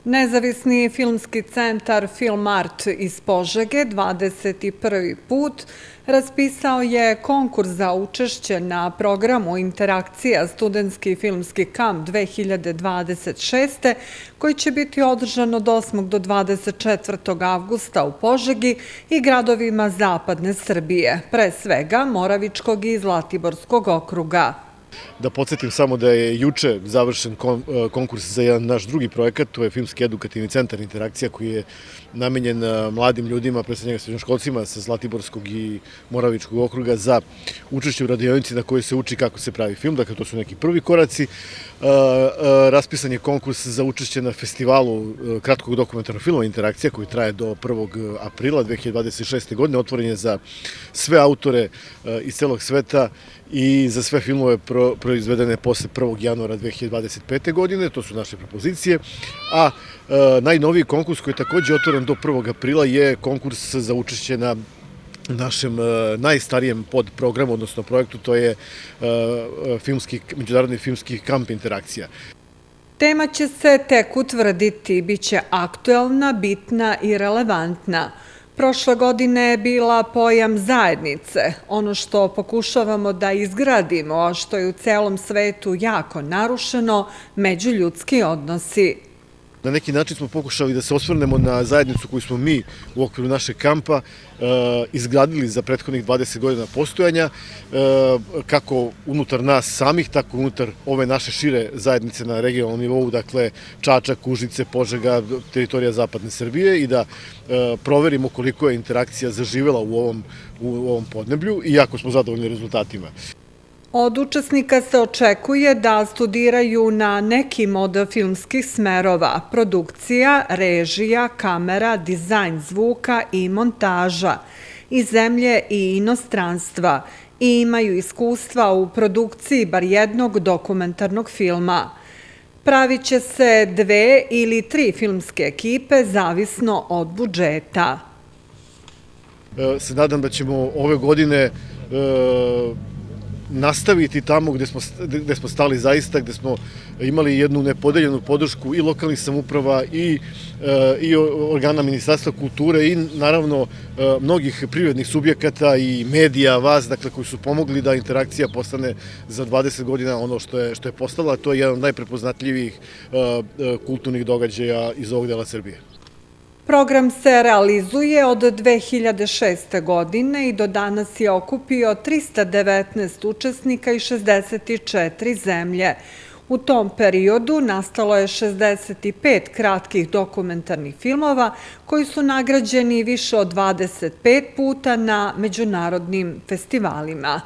Nezavisni filmski centar Filmart iz Požege 21. put raspisao je konkurs za učešće na programu Interakcija studentski filmski kamp 2026. koji će biti održan od 8. do 24. avgusta u Požegi i gradovima Zapadne Srbije, pre svega Moravičkog i Zlatiborskog okruga. Da podsjetim samo da je juče završen konkurs za jedan naš drugi projekat, to je Filmski edukativni centar Interakcija koji je namenjen mladim ljudima, pre svega srednjoškolcima sa Zlatiborskog i Moravičkog okruga za učešće u radionici na kojoj se uči kako se pravi film, dakle to su neki prvi koraci. Raspisan je konkurs za učešće na festivalu kratkog dokumentarnog filma Interakcija koji traje do 1. aprila 2026. godine, otvoren je za sve autore iz celog sveta i za sve filmove proizvedene posle 1. januara 2025. godine, to su naše propozicije, a najnoviji konkurs koji je takođe otvoren do 1. aprila je konkurs za učešće na našem najstarijem podprogramu, odnosno projektu, to je međunarodni filmski kamp Interakcija. Tema će se tek utvrditi, bit će aktuelna, bitna i relevantna. Prošle godine je bila pojam zajednice, ono što pokušavamo da izgradimo, a što je u celom svetu jako narušeno, međuljudski odnosi. Na neki način smo pokušali da se osvrnemo na zajednicu koju smo mi u okviru našeg kampa izgradili za prethodnih 20 godina postojanja, kako unutar nas samih, tako unutar ove naše šire zajednice na regionalnom nivou, dakle Čačak, Užice, Požega, teritorija Zapadne Srbije i da proverimo koliko je interakcija zaživela u ovom podneblju i jako smo zadovoljni rezultatima. Od učesnika se očekuje da studiraju na nekim od filmskih smerova: produkcija, režija, kamera, dizajn zvuka i montaža, iz zemlje i inostranstva, i imaju iskustva u produkciji bar jednog dokumentarnog filma. Pravit će se 2 ili 3 filmske ekipe, zavisno od budžeta. Se nadam da ćemo ove godine nastaviti tamo gde smo stali zaista, gde smo imali jednu nepodeljenu podršku i lokalnih samouprava i organa Ministarstva kulture i naravno mnogih privrednih subjekata i medija, vas, dakle koji su pomogli da Interakcija postane za 20 godina ono što je postala, to je jedan od najprepoznatljivijih kulturnih događaja iz ovog dela Srbije. Program se realizuje od 2006. godine i do danas je okupio 319 učesnika i 64 zemlje. U tom periodu nastalo je 65 kratkih dokumentarnih filmova koji su nagrađeni više od 25 puta na međunarodnim festivalima.